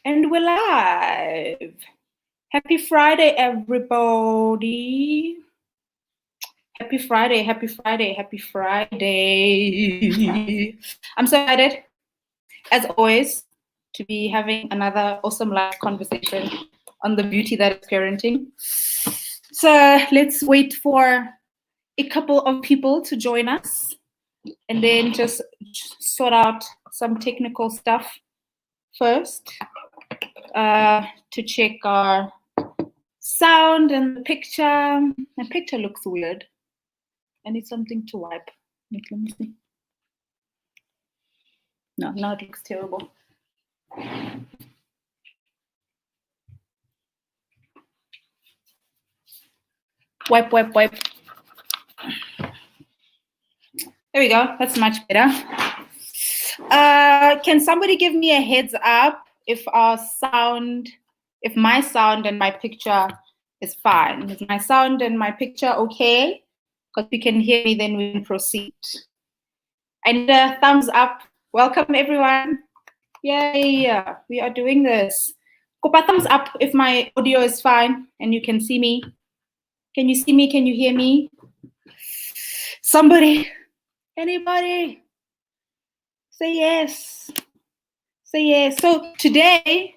And we're live. Happy Friday, everybody. Happy Friday, happy Friday, happy Friday. I'm so excited, as always, to be having another awesome live conversation on the beauty that is parenting. So let's wait for a couple of people to join us and then just sort out some technical stuff first. To check our sound and the picture. The picture looks weird. I need something to wipe. Let me see. No, now it looks terrible. Wipe. There we go. That's much better. Can somebody give me a heads up if my sound and my picture is fine? Is my sound and my picture okay? Because you can hear me, then we can proceed. I need a thumbs up. Welcome, everyone. Yay, we are doing this. Kopa thumbs up if my audio is fine and you can see me. Can you see me? Can you hear me? Somebody, anybody? Say yes. Say yes. So today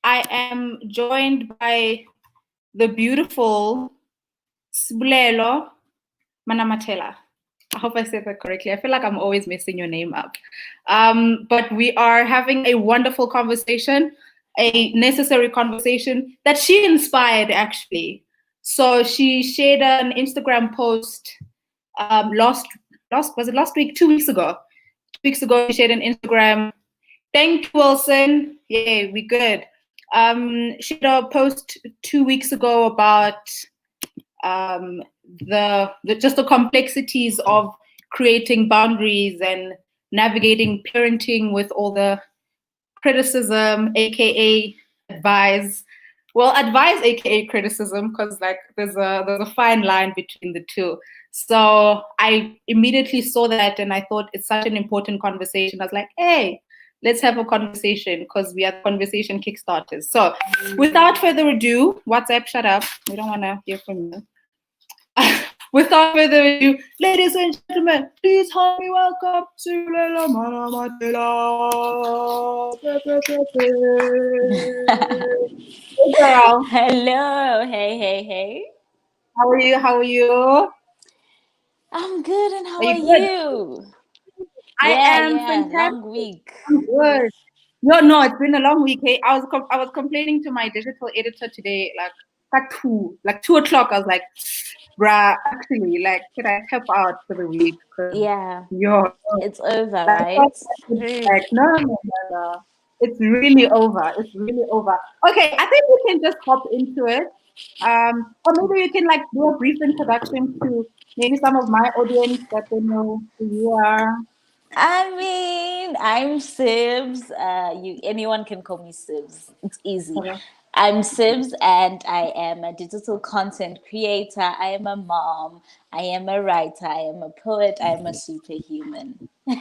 I am joined by the beautiful Sibulelo Manamatela. I hope I said that correctly. I feel like I'm always messing your name up. But we are having a wonderful conversation, a necessary conversation that she inspired, actually. So she shared an Instagram post last week, 2 weeks ago. 2 weeks ago, she shared an Instagram. Thank you, Wilson. Yay, we good. She had a post 2 weeks ago about the complexities of creating boundaries and navigating parenting with all the criticism, aka advice. Well, advice, aka criticism, because like there's a fine line between the two. So I immediately saw that and I thought it's such an important conversation. I was like, hey, let's have a conversation because we are conversation kickstarters. So without further ado, WhatsApp, shut up. We don't want to hear from you. Without further ado, ladies and gentlemen, please help me welcome Sibulelo Manamatela. Hey girl. Hello. Hey. How are you? I'm good, and how Are are you good? you? I am fantastic. Long week. I'm good. No, it's been a long week. Hey, I was complaining to my digital editor today, like at 2:00. I was like, bruh, actually, like, can I help out for the week? Yeah. Yo, It's over, like, right? like, no. It's really over. It's really over. Okay, I think we can just hop into it. Or maybe you can like do a brief introduction to maybe some of my audience that they know who you are. I mean, I'm Sibs. Anyone can call me Sibs. It's easy. Okay. I'm Sibs, and I am a digital content creator. I am a mom. I am a writer. I am a poet. I am a superhuman. Yes,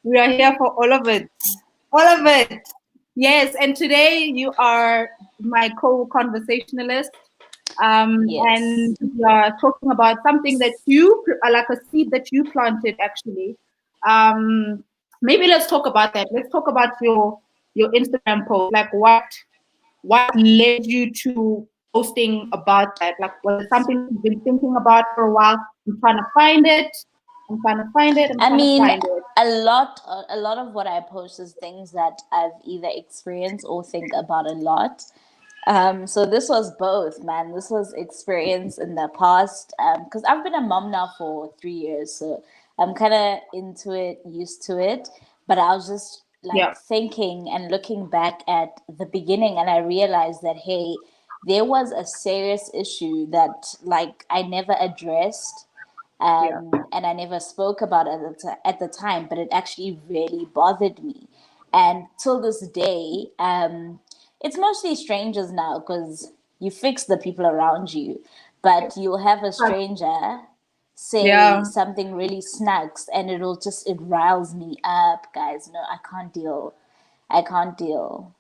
we are here for all of it. All of it. Yes, and today you are my co-conversationalist. Yes. And we are talking about something that you, like a seed that you planted actually. Maybe let's talk about that. Let's talk about your Instagram post. Like what led you to posting about that? Like was it something you've been thinking about for a while? I'm trying to find it. I'm trying to find it. I'm I trying to mean, find it. a lot of what I post is things that I've either experienced or think about a lot. So this was both, man. This was experience in the past. Because I've been a mom now for 3 years, so I'm kind of into it, used to it. But I was just Yeah. like thinking and looking back at the beginning, and I realized that hey, there was a serious issue that like I never addressed, Yeah. and I never spoke about it at the time, but it actually really bothered me. And till this day, it's mostly strangers now because you fix the people around you, but you'll have a stranger say Yeah. something really snags, and it riles me up, guys. No, I can't deal.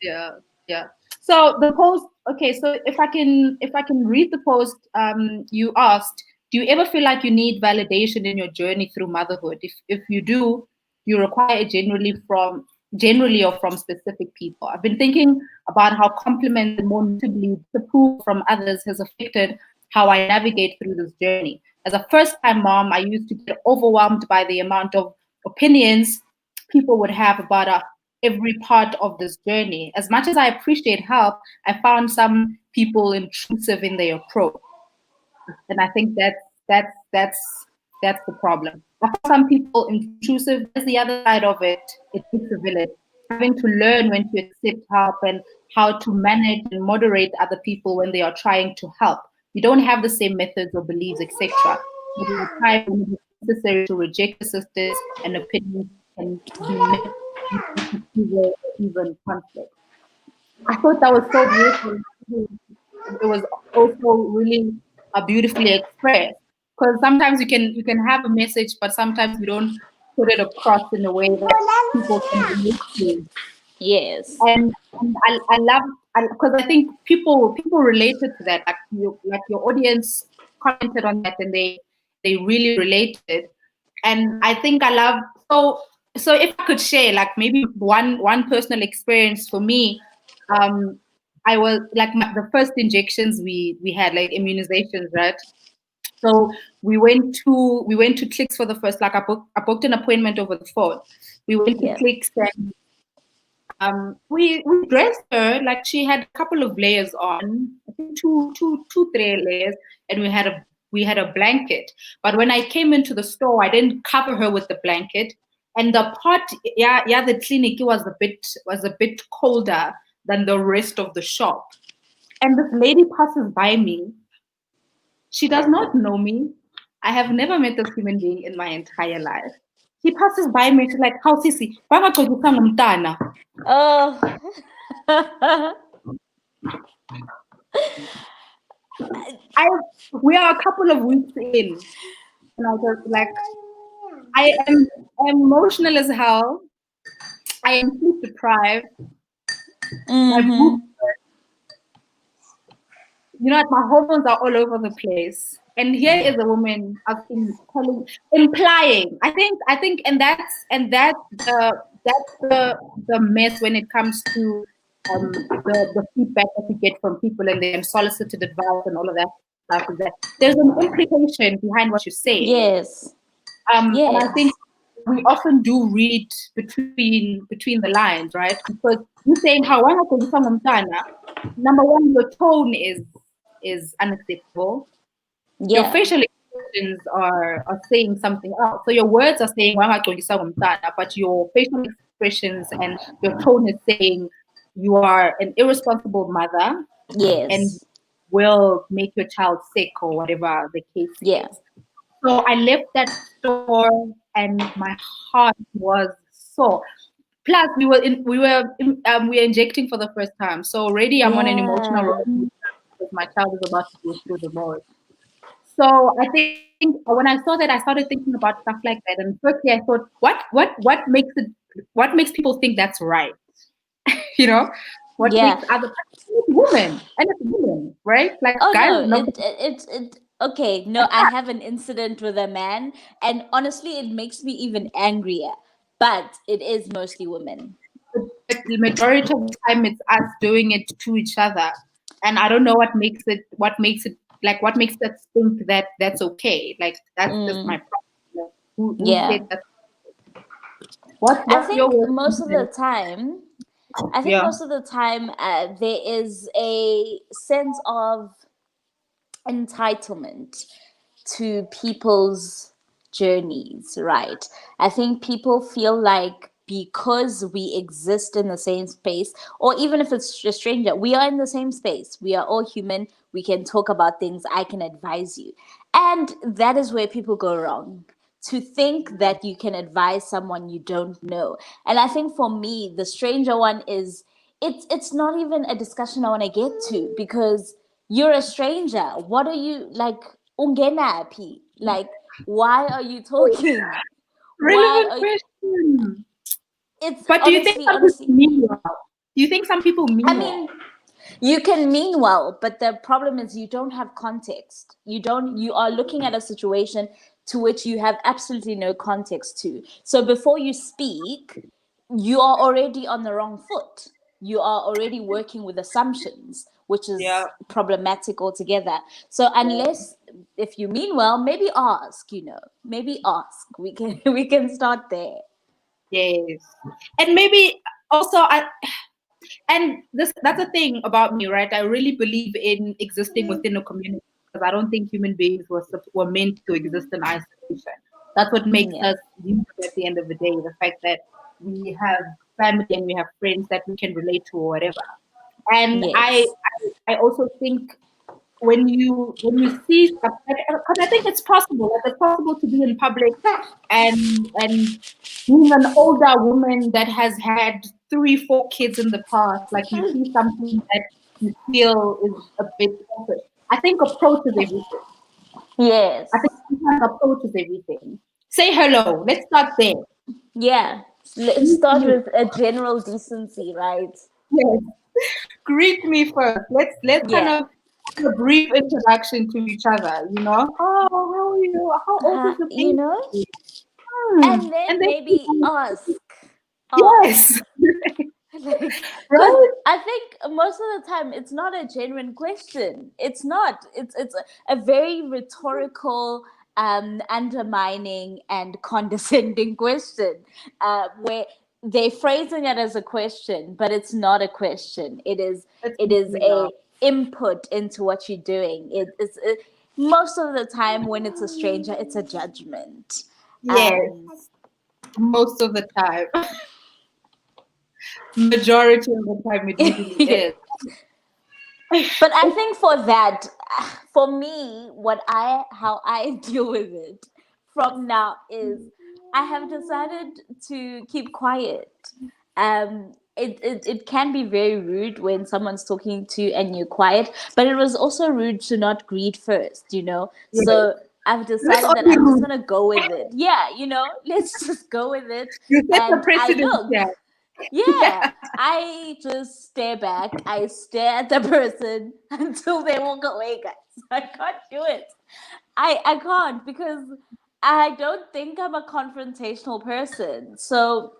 Yeah, yeah. So the post, okay, so if I can read the post, you asked, do you ever feel like you need validation in your journey through motherhood? If you do, you require it generally or from specific people. I've been thinking about how compliments and more notably disapproval from others has affected how I navigate through this journey. As a first-time mom, I used to get overwhelmed by the amount of opinions people would have about every part of this journey. As much as I appreciate help, I found some people intrusive in their approach, and I think that's the problem. I found some people intrusive. There's the other side of it. It takes a village. Having to learn when to accept help and how to manage and moderate other people when they are trying to help. You don't have the same methods or beliefs, etc. So there are times when it is necessary to reject assistance and opinions can be met with even conflict. I thought that was so beautiful. It was also really beautifully expressed because sometimes you can have a message, but sometimes you don't put it across in a way that people can relate to. Yes. And I love because I think people related to that. Like your audience commented on that, and they really related. And I think I love so if I could share like maybe one personal experience for me, um, I was like the first injections we had like immunizations, right? So we went to Clicks for the first, like I booked an appointment over the phone. We went to Yeah. Clicks, and we dressed her like she had a couple of layers on, I think two, three layers, and we had a blanket. But when I came into the store, I didn't cover her with the blanket. And the part, yeah, the clinic was a bit colder than the rest of the shop. And this lady passes by me. She does not know me. I have never met this human being in my entire life. She passes by me. She's like, "How sissy? Bangagcokisa ngumntana." Oh. I We are a couple of weeks in, and I was like, I'm emotional as hell. I am sleep deprived. My boobs, Mm-hmm. like my hormones are all over the place. And here is a woman asking, implying. I think, and that's the mess when it comes to the feedback that you get from people and the unsolicited advice and all of that stuff. Is that there's an implication behind what you're saying. Yes. And I think Yes. we often do read between the lines, right? Because you saying how number one, your tone is unacceptable. Your Yeah. facial expressions are saying something else. So your words are saying but your facial expressions and your tone is saying you are an irresponsible mother and Yes. will make your child sick or whatever the case Yeah. is. So I left that store and my heart was sore. Plus, we were injecting for the first time, so already I'm on an emotional Yeah. roller coaster because my child is about to go through the most. So I think when I saw that, I started thinking about stuff like that. And firstly, I thought, what makes people think that's right? You know, what Yeah. makes other women and it's women, right? Like Oh guys, no, not. it okay, no, I have an incident with a man, and honestly it makes me even angrier. But it is mostly women. But the majority of the time it's us doing it to each other, and I don't know what makes us think that that's okay. Like that's just my Mm, problem. Like, who yeah. said that? What's your worst incident? I think Yeah. most of the time there is a sense of entitlement to people's journeys, right? I think people feel like because we exist in the same space, or even if it's a stranger, we are in the same space. We are all human. We can talk about things. I can advise you. And that is where people go wrong. To think that you can advise someone you don't know. And I think for me, the stranger one is it's not even a discussion I want to get to because you're a stranger. What are you like? Ungenapi. Like, why are you talking? Why Relevant are question. it's But do you think honestly, some people honestly, mean well? Do you think some people I mean well? mean, you can mean well, but the problem is you don't have context. You are looking at a situation to which you have absolutely no context to. So before you speak, you are already on the wrong foot. You are already working with assumptions, which Yeah. is problematic altogether. So unless, if you mean well, maybe ask, maybe ask. We can start there. Yes. And maybe also and that's the thing about me, right? I really believe in existing within a community because I don't think human beings were meant to exist in isolation. That's what makes Yeah. us human at the end of the day, the fact that we have family and we have friends that we can relate to or whatever. And Yes. I also think when you see stuff, because I think it's possible, like it's possible to be in public and being an older woman that has had 3, 4 kids in the past, like you see something that you feel is a bit selfish. I think approach is everything. I Yes. think sometimes approach is everything. Say hello. Let's start there. Yeah. Let's Greet start me. with a general decency, right? Yes. Greet me first. Let's kind Yeah. of have a brief introduction to each other. Oh, how are you? How old is the You know? baby? And And then then maybe ask. yes, Ask. Like, because right? I think most of the time it's not a genuine question. It's not. It's a very rhetorical, undermining and condescending question, where they're phrasing it as a question, but it's not a question. It's It is really a not. input into what you're doing. Most of the time when it's a stranger, it's a judgment. Yes, Um, most of the time. Majority of the time, it usually is. But I think for that, for me, how I deal with it from now is I have decided to keep quiet. It can be very rude when someone's talking to you and you're quiet, but it was also rude to not greet first. Yes. So I've Let's decided all that be I'm just rude. gonna go with it. Yeah, let's just go with it. You set the And I precedent look. here. Yeah, I just stare back. I stare at the person until they walk away, guys. I can't do it. I can't because I don't think I'm a confrontational person. So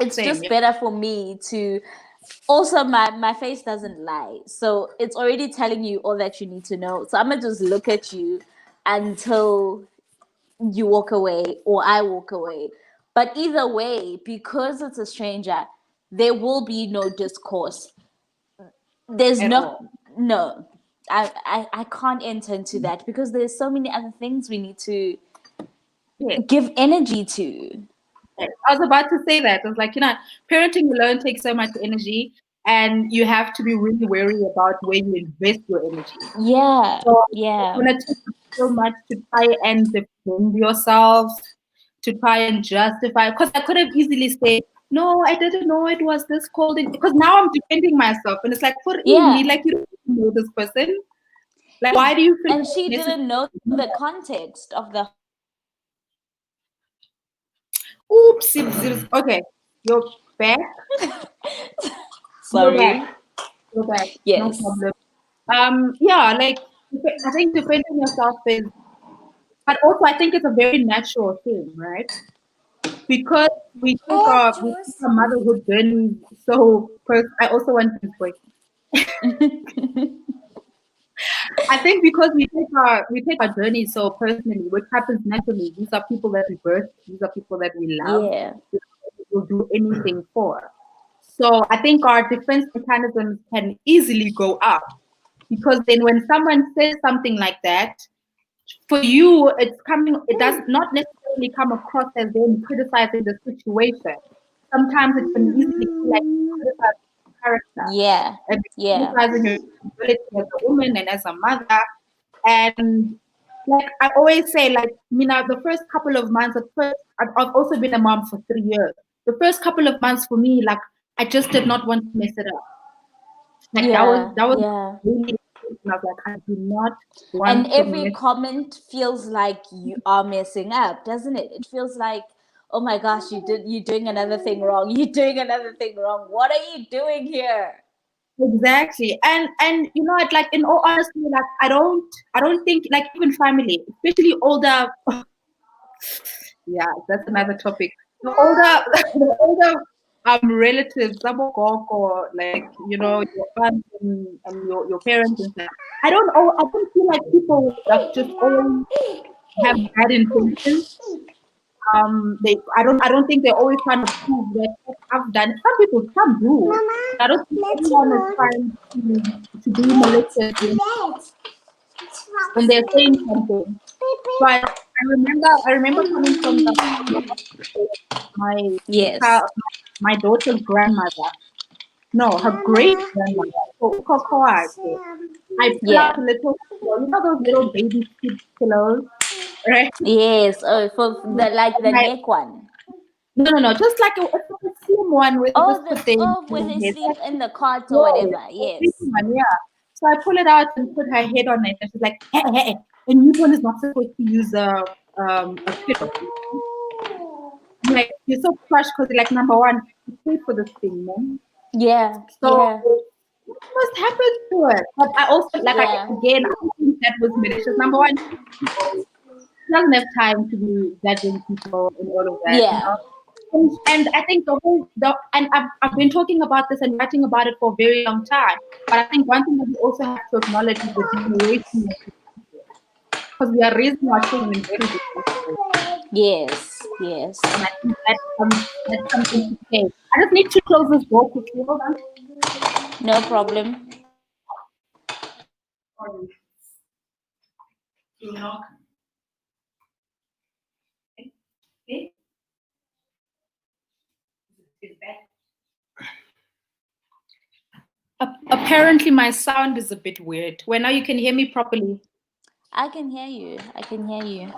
it's Same, just yeah. better for me to also my face doesn't lie. So it's already telling you all that you need to know. So I'm gonna just look at you until you walk away or I walk away. But either way, because it's a stranger, there will be no discourse. There's At no all. no. I can't enter into that because there's so many other things we need to Yes. give energy to. Yes. I was about to say that. I was like, parenting alone takes so much energy, and you have to be really wary about where you invest your energy. Yeah, So it's yeah, gonna take so much to try and defend yourself, to try and justify. Because I could have easily said, "No, I didn't know it was this cold." Because now I'm defending myself, and it's like, for me, yeah. like you don't know this person. Like, why do you feel And it's she necessary? didn't know To do the that? context of the. Oops, okay, you're back. You're back. Sorry. You're back. No Yes. problem. Yeah, like I think defending yourself is, but also I think it's a very natural thing, right? Because we take our motherhood journey so I also want this point. I think because we take our journey so personally, which happens naturally. These are people that we birth. These are people that we love. Yeah. We'll do anything for. So I think our defense mechanisms can easily go up because then when someone says something like that, for you, it does not necessarily come across as them criticizing the situation. Sometimes it can easily feel like criticizing character Yeah. and Yeah. criticizing her ability as a woman and as a mother. And like I always say, like Mina, the first couple of months, I've also been a mom for 3 years. The first couple of months for me, like I just did not want to mess it up. Like that was Yeah. that was Yeah. really And I was like, I do not And want to every miss. comment feels like you are messing up, doesn't it? It feels like, oh my gosh, you're doing another thing wrong. You're doing another thing wrong. What are you doing here? Exactly. And you know what, like in all honesty, like I don't think like even family, especially older, yeah, that's another topic. The older the older relatives, some or like, you know, your aunts and your parents and stuff. I don't feel like people like just always have bad intentions. I don't think they're always trying to prove that I've done. Some do, Mama, but I don't think let's everyone is go. trying to be malicious Let's. when they're saying something. But I remember coming from the my Yes. child, my daughter's grandmother. No, her great Mama, grandmother. So Kokoake. I pull out Yeah. a little, you know those little baby kid pillows, right? Yes. Oh, for the like the And neck one. no, just like it's like a slim one where you Oh, just put the when they head. sleep in the cot or Yeah, whatever. a big Yes. one, yeah. So I pull it out and put her head on it, and she's like, "Hey, hey, hey, a newborn is not supposed to use a pillow." I'm like, you're so crushed because like number one, you paid for this thing, man. Yeah. So Yeah. what must happen to it? But I also Yeah. again I don't think that was malicious. Number one, she doesn't have time to be judging people and all of that, you Yeah. know. And I think and I've been talking about this and writing about it for a very long time. But I think one thing that we also have to acknowledge is the generation, because we are raising our children in very different ways. Yes. Yes. And I think that's something to say. I just need to close this door quickly. Hold on. No problem. Sorry. You know, okay? Apparently, my sound is a bit weird. Well, now you can hear me properly. I can hear you. I can hear you.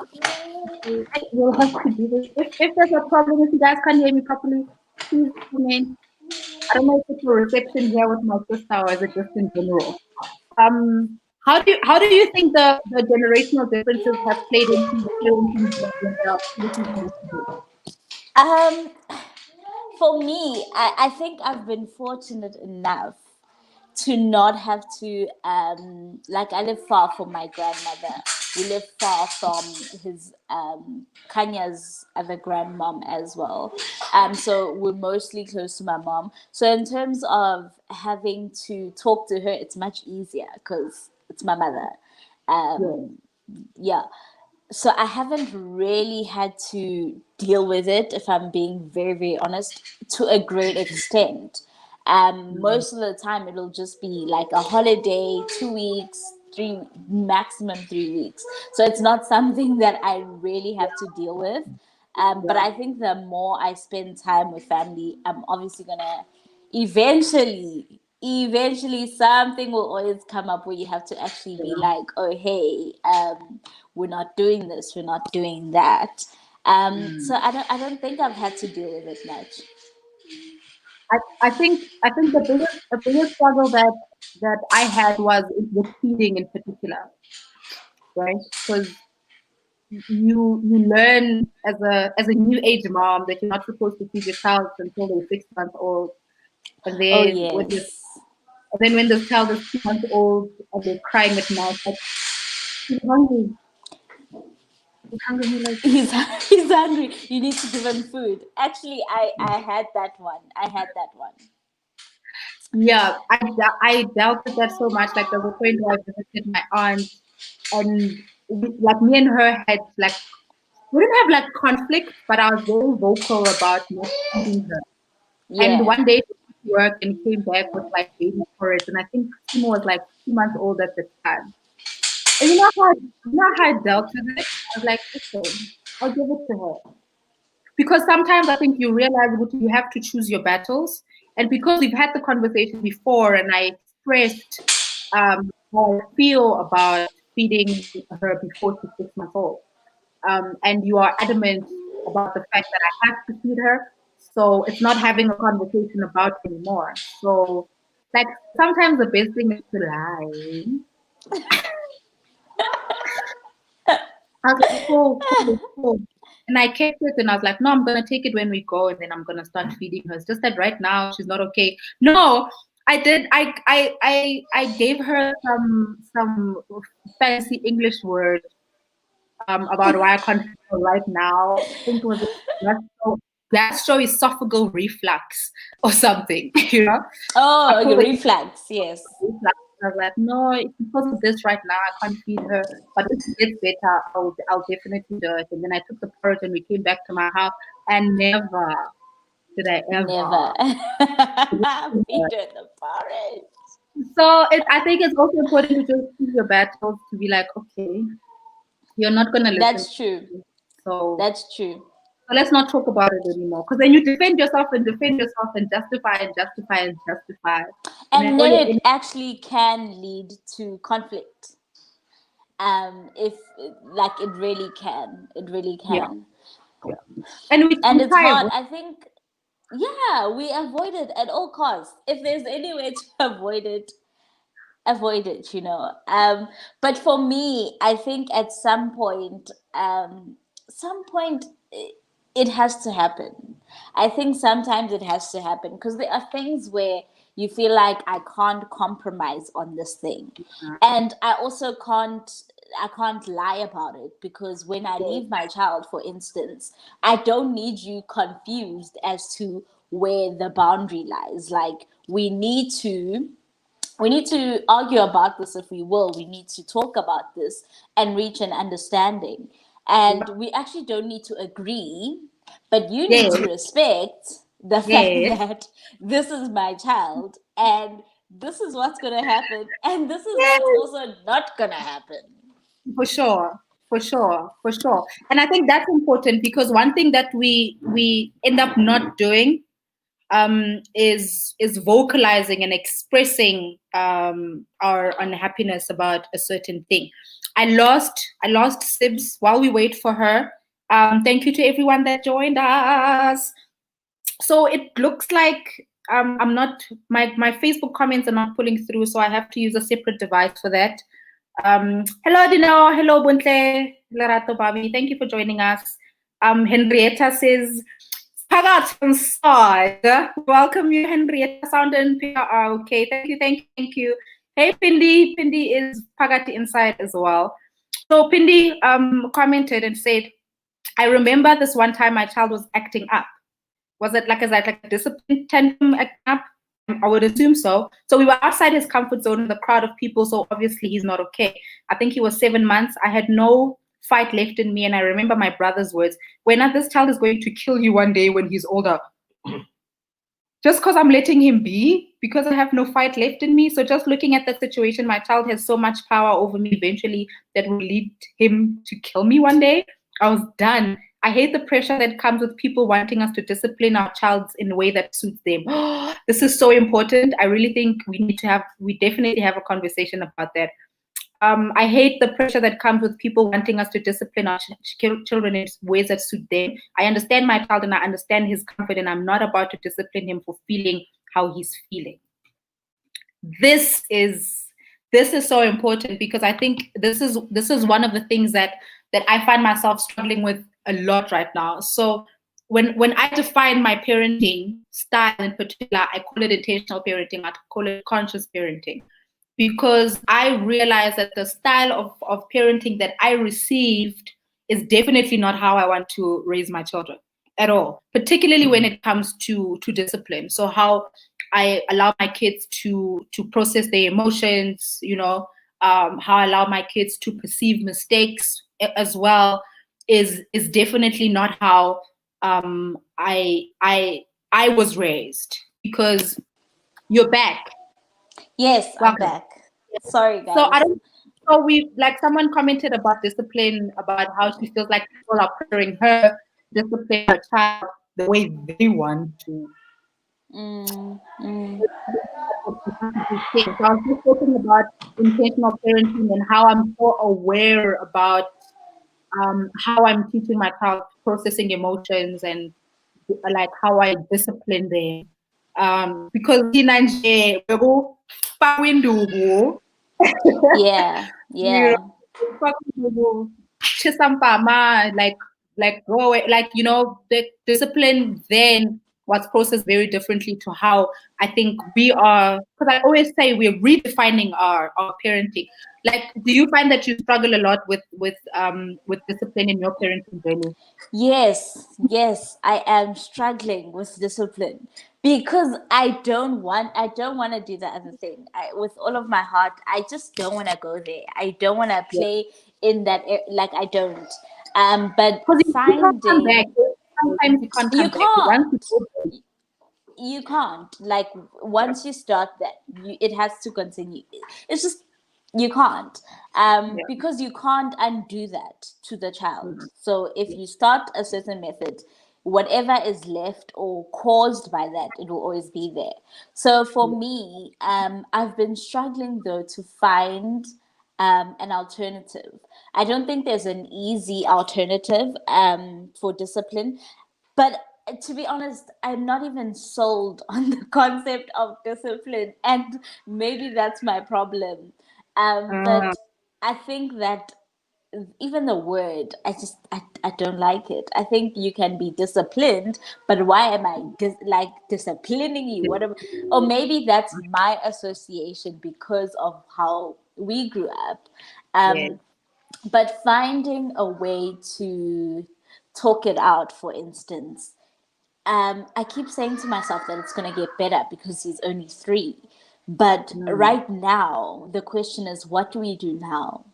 We'll have to do this. If there's a problem, if you guys can't hear me properly, please comment. I don't know if it's a reception here with my sister or is it just in general. How do you think the generational differences have played into the parenting journey? Um, for me, I think I've been fortunate enough to not have to like I live far from my grandmother. We live far from his Kanya's other grandmom as well. So we're mostly close to my mom. So in terms of having to talk to her, it's much easier because it's my mother. Yeah, Yeah, so I haven't really had to deal with it, if I'm being very, very honest, to a great extent. Most of the time, it'll just be like a holiday, 2 weeks, three, maximum 3 weeks. So it's not something that I really have to deal with. But yeah, I think the more I spend time with family, I'm obviously gonna eventually something will always come up where you have to actually be yeah. like, oh hey, we're not doing this, we're not doing that. So I don't think I've had to deal with it much. I think the biggest struggle that I had was with feeding in particular, right? Because you learn as a new age mom that you're not supposed to feed your child until they're 6 months old, and Oh then yes. when the child is 2 months old and they're crying at night, like he's hungry, he's hungry, and you're like, he's he's hungry, you need to give him food. Actually, I had that one. I had that one. yeah, I dealt with that so much. Like there was a point where I visited my aunt, and like me and her had like we didn't have like conflict, but I was very vocal about not feeding her. And Yeah. one day she went to work and came back with like baby porridge, and I think Timo was like 2 months old at the time. And you know how I dealt with it? I was like, okay, I'll give it to her. Because sometimes I think you realize that you have to choose your battles. And because we've had the conversation before and I expressed how I feel about feeding her before she's 6 months old, and you are adamant about the fact that I have to feed her, so it's not having a conversation about it anymore. So, like, sometimes the best thing is to lie. I was like, cool, cool, cool. And I kept it and I was like, no, I'm gonna take it when we go and then I'm gonna start feeding her. It's just that right now she's not okay. No, I did I gave her some fancy English word about why I can't feed her right now. I think it was gastroesophageal reflux or something, you know. I Oh, called it reflex, yes. reflux. I was like, no, it's because of this right now. I can't feed her. But if it gets better, I'll definitely do it. And then I took the porridge and we came back to my house and never did I Never. ever. Feed her the porridge. So I think it's also important to just choose your battles to be like, okay, you're not gonna listen That's true. to me. So That's true. let's not talk about it anymore. Because then you defend yourself and defend yourself and justify and justify and justify. And then And all then your it actually can lead to conflict. If like it really yeah, can. yeah. And And we it's try hard. I think, yeah, we avoid it at all costs. If there's any way to avoid it, but for me, I think at some point it has to happen. I think sometimes it has to happen because there are things where you feel like I can't compromise on this thing, and I can't lie about it, because when I leave my child, for instance, I don't need you confused as to where the boundary lies. Like, we need to argue about this. If we will, we need to talk about this and reach an understanding. And we actually don't need to agree, but you need to yes, respect the fact yes. that this is my child and this is what's going to happen and this is what's Yes, also not going to happen. for sure, for sure, for sure. And I think that's important because one thing that we end up not doing is vocalizing and expressing our unhappiness about a certain thing. I lost Sibs while we wait for her. Thank you to everyone that joined us. So it looks like I'm not my Facebook comments are not pulling through, so I have to use a separate device for that. Hello Dino, hello Buntle, Lerato Babi, thank you for joining us. Henrietta says, Pagat inside. Welcome you, Henrietta. Sound and PR. Okay, thank you, thank you, thank you. Hey Pindi, Pindi is Pagati inside as well. So Pindi commented and said, I remember this one time my child was acting up. Was it like a discipline tantrum acting up? I would assume so. So we were outside his comfort zone in the crowd of people, so obviously he's not okay. I think he was 7 months. I had no fight left in me, and I remember my brother's words: "When this child is going to kill you one day when he's older." Just because I'm letting him be, because I have no fight left in me. So just looking at that situation, my child has so much power over me eventually that will lead him to kill me one day. I was done. I hate the pressure that comes with people wanting us to discipline our child in a way that suits them. This is so important. I really think we definitely have a conversation about that. I hate the pressure that comes with people wanting us to discipline our children in ways that suit them. I understand my child and I understand his comfort, and I'm not about to discipline him for feeling how he's feeling. This is so important because I think this is one of the things that I find myself struggling with a lot right now. So when I define my parenting style in particular, I call it intentional parenting, I call it conscious parenting, because I realized that the style of parenting that I received is definitely not how I want to raise my children at all, particularly when it comes to discipline. So how I allow my kids to process their emotions, how I allow my kids to perceive mistakes as well is definitely not how I was raised. Because you're back. Yes, I'm Welcome. back. Sorry, So I guys. don't. So we like someone commented about discipline, about how she feels like people are pressuring her to discipline her child the way they want to. Mm, mm. So I was just talking about intentional parenting and how I'm so aware about how I'm teaching my child processing emotions and like how I discipline them. Because in Nigeria, Yeah. You Yeah. know, fucking chisampama, like go away, like the discipline then was processed very differently to how I think we are. Because I always say we're redefining our parenting. Like, do you find that you struggle a lot with discipline in your parenting journey? Yes, yes, I am struggling with discipline because I don't want to do the other thing. With all of my heart, I just don't want to go there. I don't want to Yeah. play in that like I don't. But Because you can't come back. finding Sometimes you can't you come back. Once you can't. go there, You can't, like, yeah. once you start that, it has to continue. It's just, you can't, Yeah. because you can't undo that to the child. Mhm. So if you start a certain method, whatever is left or caused by that, it will always be there. So for Yeah. me, I've been struggling though to find an alternative. I don't think there's an easy alternative for discipline. But to be honest, I'm not even sold on the concept of discipline. And maybe that's my problem. Uh, But I think that even the word, I don't like it. I think you can be disciplined, but why am I disciplining you? What am, or maybe that's my association because of how we grew up. yeah. Um, but finding a way to talk it out, for instance, I keep saying to myself that it's going to get better because he's only 3. But Mm. right now, the question is, what do we do now?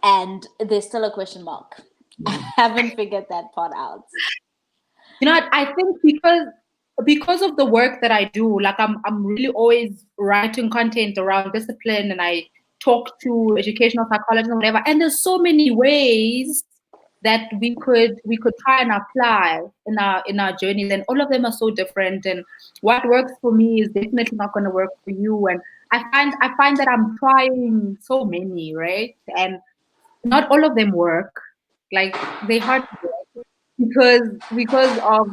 And there's still a question mark. I haven't figured that part out. You know what? I think because of the work that I do, like I'm really always writing content around discipline, and I talk to educational psychologists and whatever. And there's so many ways that we could try and apply in our journeys, and all of them are so different. And what works for me is definitely not going to work for you. And I find that I'm trying so many, right? And not all of them work. Like they hardly work because of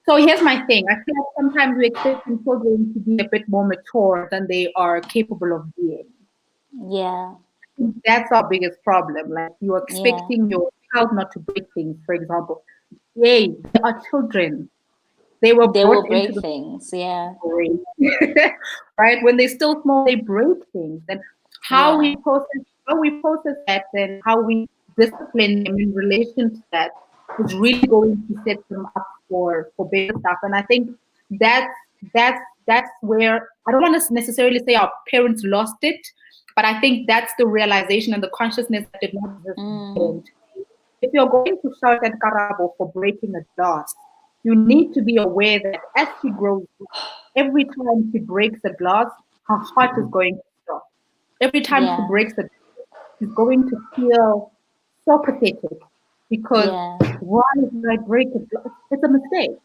so here's my thing. I feel like sometimes we expect children to be a bit more mature than they are capable of being. Yeah, That's our biggest problem. Like you're yeah. expecting your child not to break things, for example. Yay, they are children. They were They will brought into break the things. Yeah, break. Right? When they're still small, they break things. And how yeah, we process how we process that and how we discipline them in relation to that is really going to set them up for better stuff. And I think that's that's where I don't want to necessarily say our parents lost it, but I think that's the realization and the consciousness that did not exist mm, then. If you're going to shout at Karabo for breaking a glass, you need to be aware that as she grows, every time she breaks a glass, her heart is going to stop. Every time she yeah, breaks a glass, she's going to feel so pathetic because yeah, why did I break a glass? It's a mistake.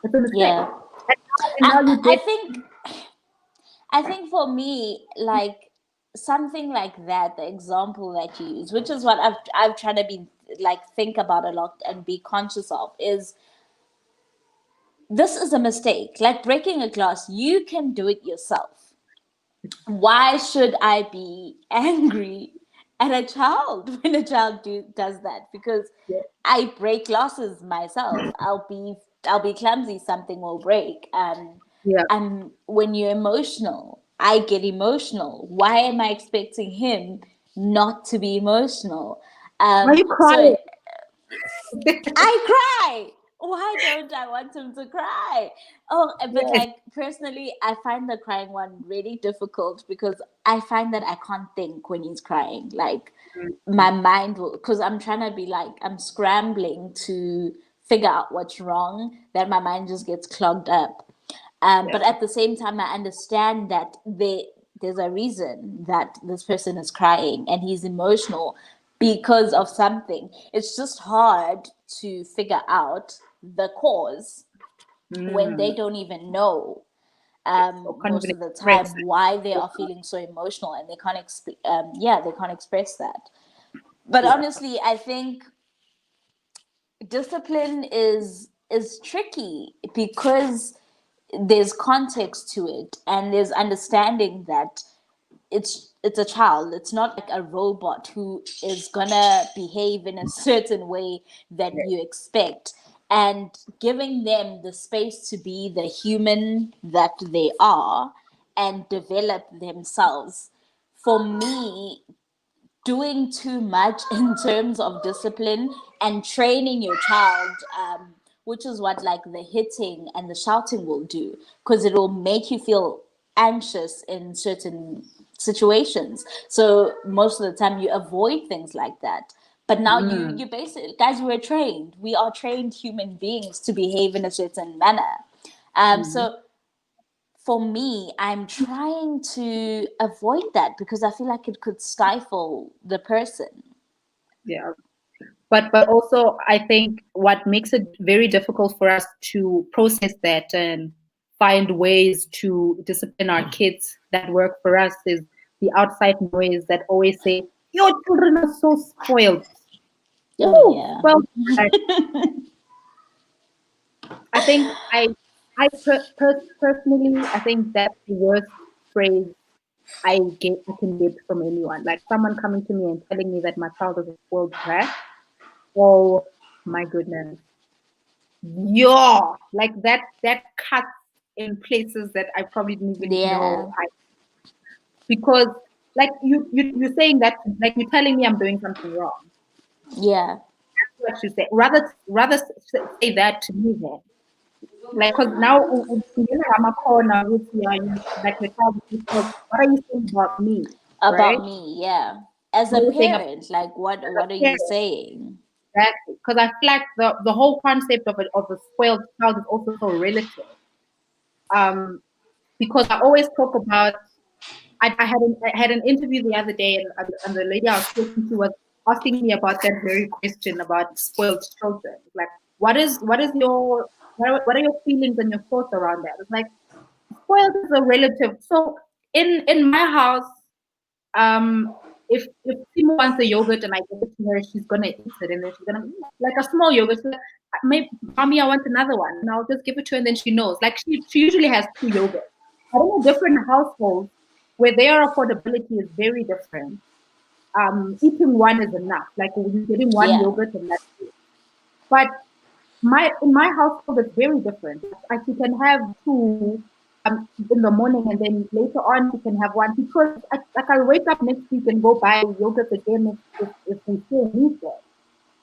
It's a mistake. yeah. And now you I get think for me, like, something like that, the example that you use, which is what I've tried to be like, think about a lot and be conscious of, is this is a mistake. Like breaking a glass, you can do it yourself. Why should I be angry at a child when a child does that? Because yeah, I break glasses myself. I'll be clumsy, something will break. yeah. And when you're emotional, I get emotional. Why am I expecting him not to be emotional? Why are you So crying? I cry. Why don't I want him to cry? Oh, but Yes. like, personally, I find the crying one really difficult because I find that I can't think when he's crying. Like, my mind will, because I'm trying to be like, I'm scrambling to figure out what's wrong, that my mind just gets clogged up. But Yeah. at the same time, I understand that there's a reason that this person is crying and he's emotional because of something. It's just hard to figure out the cause when they Mm. don't even know, Yes. So can't most even of the express time, it. why they Yeah. are feeling so emotional, and they can't yeah, they can't express that. But Yeah. honestly, I think discipline is tricky because there's context to it, and there's understanding that it's a child. It's not like a robot who is gonna behave in a certain way that you expect, and giving them the space to be the human that they are and develop themselves. For me, doing too much in terms of discipline and training your child, which is what like the hitting and the shouting will do, because it will make you feel anxious in certain situations. So most of the time you avoid things like that. But now you basically, guys, we are trained human beings to behave in a certain manner. So for me, I'm trying to avoid that because I feel like it could stifle the person. Yeah. But also I think what makes it very difficult for us to process that and find ways to discipline our kids that work for us is the outside noise that always say, your children are so spoiled. Oh Ooh, yeah. well, I think personally, I think that's the worst phrase I can get from anyone. Like someone coming to me and telling me that my child is a spoiled brat. Oh my goodness. Yeah, like that cuts in places that I probably didn't even know Yeah. because like you're saying that, like you're telling me I'm doing something wrong. Yeah. That's what you say. Rather say that to me then. Like, because now I'm a corner with you, like the child is spoiled. What are you saying about me, right? About me, yeah. As a What are you saying about parent, like what are the you saying? exactly? Because I feel like the whole concept of a spoiled child is also so relative. Um, because I always talk about. I had an interview the other day, and the lady I was talking to was asking me about that very question about spoiled children. Like, what is your what are your feelings and your thoughts around that? It's like spoiled is a relative. So in my house, if Timo wants a yogurt and I give it to her, she's gonna eat it, and then she's gonna like a small yogurt. She's like, maybe mommy, I want another one, and I'll just give it to her, and then she knows. Like she usually has two yogurts. But in a different households where their affordability is very different, eating one is enough. Like you're getting one Yeah. yogurt and that's it. But in my household it's very different. Like you can have two in the morning and then later on you can have one because like I'll wake up next week and go buy yogurt again if we still need it.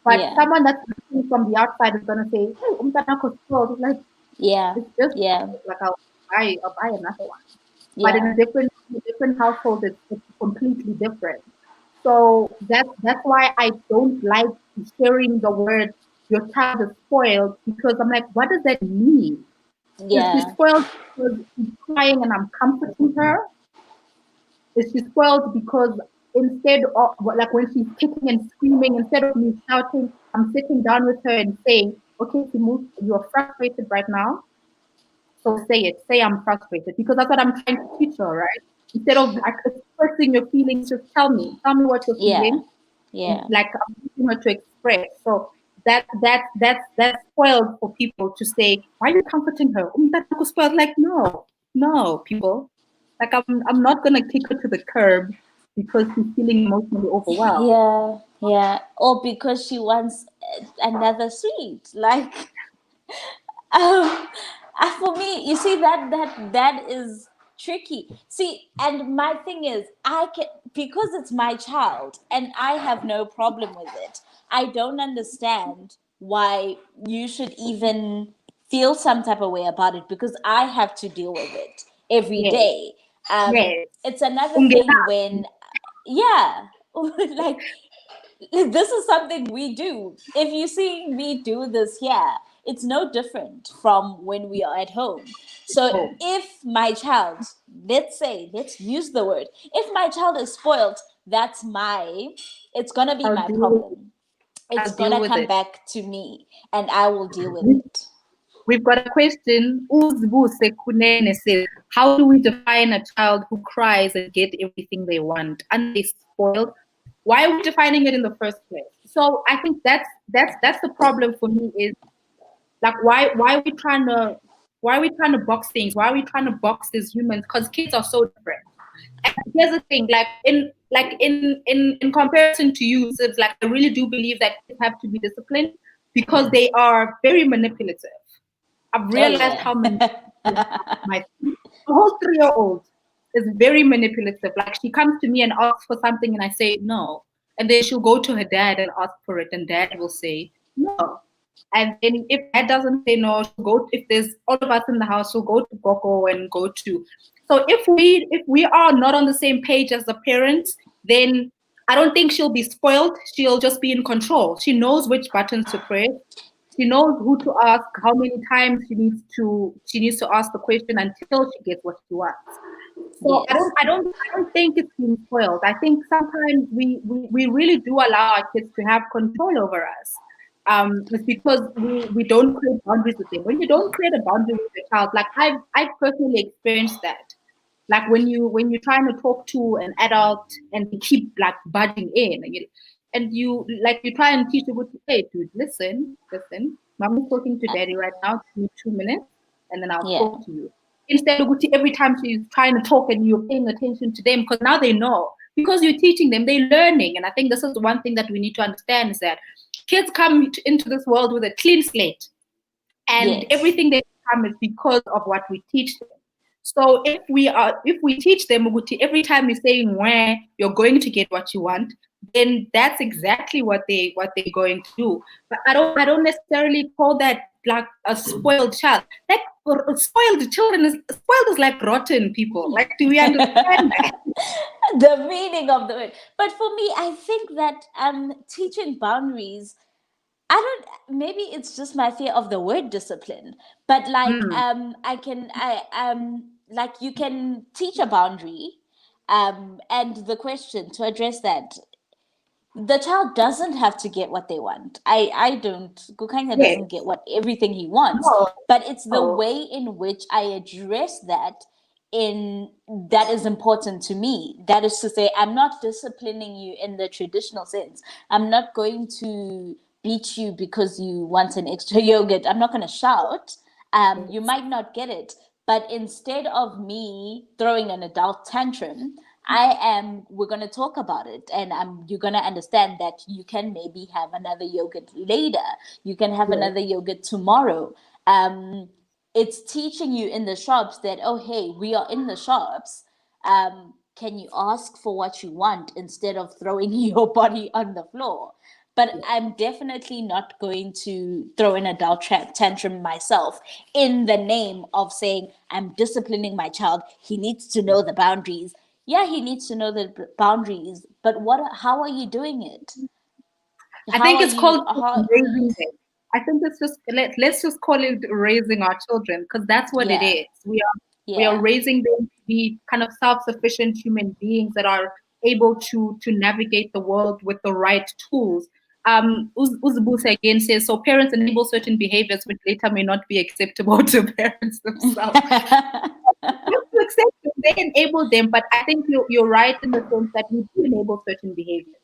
But Yeah. someone that's looking from the outside is gonna say, hey, it's like Yeah. it's just Yeah. like I'll buy another one. But Yeah. in a different household it's completely different. So that's why I don't like hearing the word your child is spoiled because I'm like, what does that mean? Is she Yeah. spoiled because she's crying and I'm comforting her? Is she spoiled because instead of like when she's kicking and screaming, instead of me shouting, I'm sitting down with her and saying, okay, Timu, you're frustrated right now. So say it. Say I'm frustrated because that's what I'm trying to teach her, right? Instead of like expressing your feelings, just tell me what you're Yeah. feeling, and Yeah. like I'm teaching her to express. So that's spoiled for people to say, why are you comforting her? That was spoiled. Like no, people. Like I'm not gonna kick her to the curb because she's feeling emotionally overwhelmed. Yeah. Yeah. Or because she wants another sweet. Like um for me, you see that is tricky. See, and my thing is, I can, because it's my child and I have no problem with it. I don't understand why you should even feel some type of way about it, because I have to deal with it every Yes, day. yes. It's another Ungena. thing when, yeah, like this is something we do. If you see me do this here, it's no different from when we are at home. So Oh, if my child, let's use the word, if my child is spoiled, it's gonna be I'll my deal with it. problem. It's I'll deal gonna with come it. back to me and I will deal with it. We've got a question. Uzbuse Kunene says, how do we define a child who cries and get everything they want? And they spoiled. Why are we defining it in the first place? So I think that's the problem for me is like why are we trying to Why are we trying to box things? Why are we trying to box these humans? Because kids are so different. And here's the thing, in comparison to you, Sibs, like I really do believe that kids have to be disciplined because they are very manipulative. I've Oh realized yeah. how manipulative my whole 3-year-old is very manipulative. Like she comes to me and asks for something and I say no. And then she'll go to her dad and ask for it, and dad will say no. And then if dad doesn't say no, she'll go, if there's all of us in the house, she'll go to Coco and go to. So if we are not on the same page as the parents, then I don't think she'll be spoiled. She'll just be in control. She knows which buttons to press. She knows who to ask, how many times she needs to ask the question until she gets what she wants. So I Yes. don't I don't I don't think it's being spoiled. I think sometimes we really do allow our kids to have control over us. It's because we don't create boundaries with them. When you don't create a boundary with your child, like I've personally experienced that. Like when you're trying to talk to an adult and they keep like budging in, and you like you try and teach them, hey dude, listen, mommy's talking to daddy right now, give me 2 minutes and then I'll Yeah. talk to you. Instead of every time she's trying to talk and you're paying attention to them, because now they know, because you're teaching them, they're learning. And I think this is the one thing that we need to understand is that kids come into this world with a clean slate, and Yes. everything they become is because of what we teach them. So if we teach them ukuthi every time you're saying where you're going to get what you want, then that's exactly what they're going to do. But I don't necessarily call that like a spoiled child. Like spoiled is like rotten people. Like, do we understand that? The meaning of the word. But for me, I think that teaching boundaries, I don't, maybe it's just my fear of the word discipline, but like Mm, like you can teach a boundary, and the question to address that, the child doesn't have to get what they want. I don't, Gukanya yes. doesn't get what everything he wants, No. but it's the No. way in which I address that in that is important to me. That is to say, I'm not disciplining you in the traditional sense. I'm not going to beat you because you want an extra yogurt. I'm not going to shout. You might not get it, but instead of me throwing an adult tantrum, we're going to talk about it, and you're going to understand that you can maybe have another yogurt later. You can have Yes. another yogurt tomorrow. It's teaching you in the shops that, oh, hey, we are in the shops. Can you ask for what you want instead of throwing your body on the floor? But I'm definitely not going to throw an adult tantrum myself in the name of saying I'm disciplining my child. He needs to know the boundaries. Yeah, he needs to know the boundaries, but how are you doing it? I How think are it's you called how raising them. I think it's just let's just call it raising our children, because that's what it Yeah, is. We are yeah. raising them to be kind of self-sufficient human beings that are able to navigate the world with the right tools. Uzbusa again says, so parents enable certain behaviors which later may not be acceptable to parents themselves. Not to accept them, they enable them, but I think you're right in the sense that we do enable certain behaviors.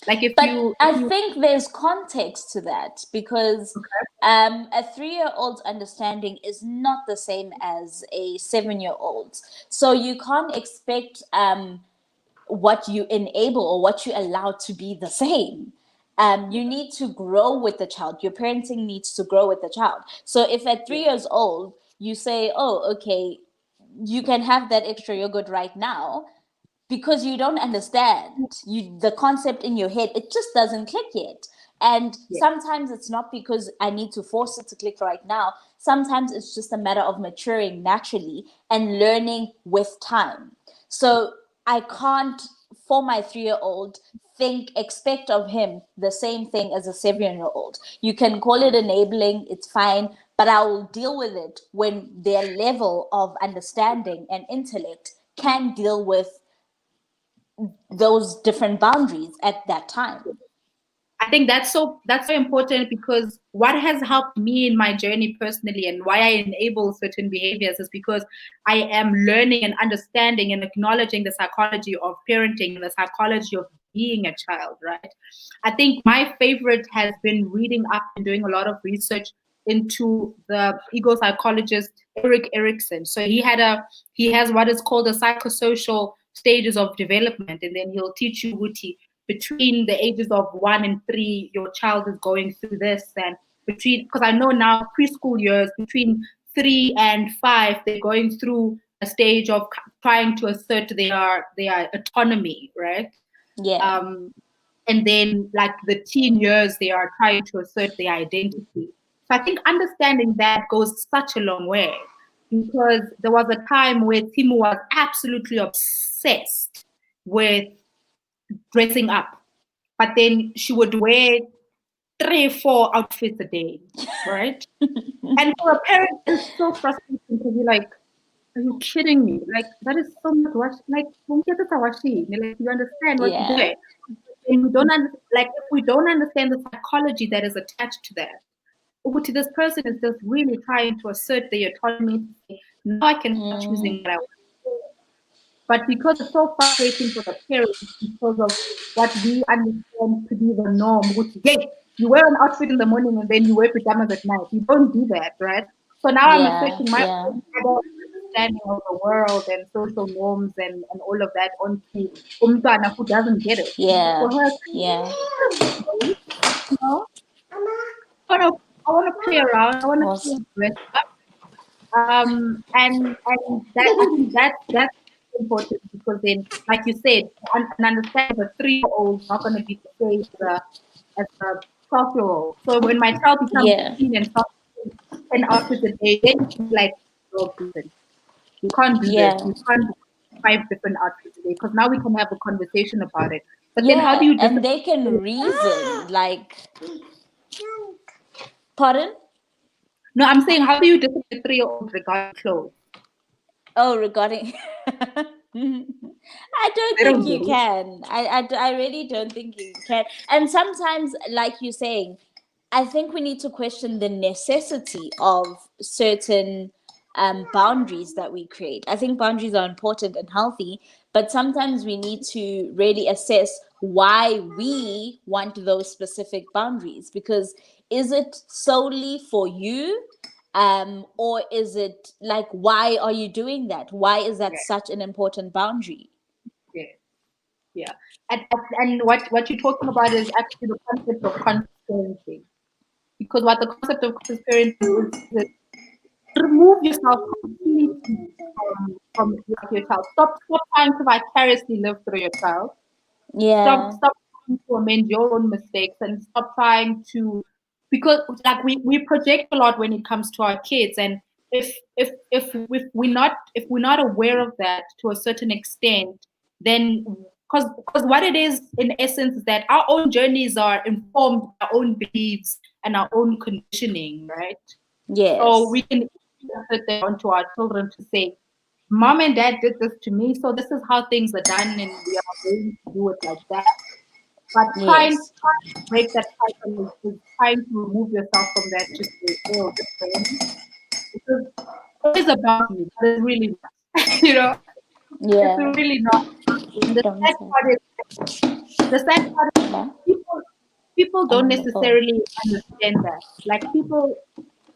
Like if But you if I you think there's context to that because okay, a 3 year old's understanding is not the same as a 7 year old's. So you can't expect what you enable or what you allow to be the same. You need to grow with the child. Your parenting needs to grow with the child. So if at 3 years old you say, oh, okay, you can have that extra yogurt right now, because you don't understand the concept in your head, it just doesn't click yet. And yeah. sometimes it's not because I need to force it to click right now. Sometimes it's just a matter of maturing naturally and learning with time. So I can't, for my 3 year old, expect of him the same thing as a 7 year old. You can call it enabling, it's fine, but I will deal with it when their level of understanding and intellect can deal with those different boundaries at that time. I think that's so important, because what has helped me in my journey personally and why I enable certain behaviors is because I am learning and understanding and acknowledging the psychology of parenting and the psychology of being a child, right? I think my favorite has been reading up and doing a lot of research into the ego psychologist Eric Erickson. So he has what is called a psychosocial stages of development, and then he'll teach you, Wuti, between the ages of 1 and 3, your child is going through this, and between, because I know now preschool years, between 3 and 5, they're going through a stage of trying to assert their autonomy, right? Yeah. And then like the teen years, they are trying to assert their identity. So I think understanding that goes such a long way, because there was a time where Timu was absolutely obsessed with dressing up, but then she would wear 3 4 outfits a day, right? And for a parent, it's so frustrating because you're like, are you kidding me? Like, that is so much wash. Like, like, you understand what you're Yeah. doing. And we don't like, if we don't understand the psychology that is attached to that, this person is just really trying to assert their autonomy. Now I can start choosing what I want to do. But because it's so frustrating for the parents, because of what we understand to be the norm, which, yes, you wear an outfit in the morning and then you wear pajamas at night. You don't do that, right? So now I'm Yeah. asserting my Yeah. own understanding of the world and social norms and all of that onto Umtana who doesn't get it. Yeah. For her, Yeah. you know, I want to play around. I want to Was play dress up. And that, I think that's important, because then, like you said, and understand the 3-year-old is not going to be the same as a 12-year-old. So when my child becomes yeah. 15 and starts doing 10 outfits a day, then it's like, oh, listen, you can't do this. Yeah. You can't do 5 different outfits a day, because now we can have a conversation about it. But then how do Yeah. you And discipline? they can reason like, pardon? No, I'm saying, how do you discipline a 3-year-old regarding clothes? Oh, regarding I don't They think don't you get it. can. I really don't think you can. And sometimes, like you're saying, I think we need to question the necessity of certain boundaries that we create. I think boundaries are important and healthy, but sometimes we need to really assess why we want those specific boundaries. Because is it solely for you? Or is it like, why are you doing that? Why is that Yeah, such an important boundary? yeah. Yeah. And what you're talking about is actually the concept of conscious parenting. Because what the concept of conscious parenting is remove yourself completely from like your child. Stop trying to vicariously live through your child. Yeah. Stop trying to amend your own mistakes, and stop trying to, because like we project a lot when it comes to our kids. And if we're not aware of that to a certain extent, then, because what it is in essence is that our own journeys are informed by our own beliefs and our own conditioning, right? So we Yes. can put that onto our children to say, mom and dad did this to me, so this is how things are done, and we are going to do it like that. But Yes. trying to break that cycle is trying to remove yourself from that to say, oh, this way. Because it is about you, but it's really not. It's Yeah. really not. And Don't say. the sad part is Yeah. people I'm don't on the phone. necessarily understand that. Like people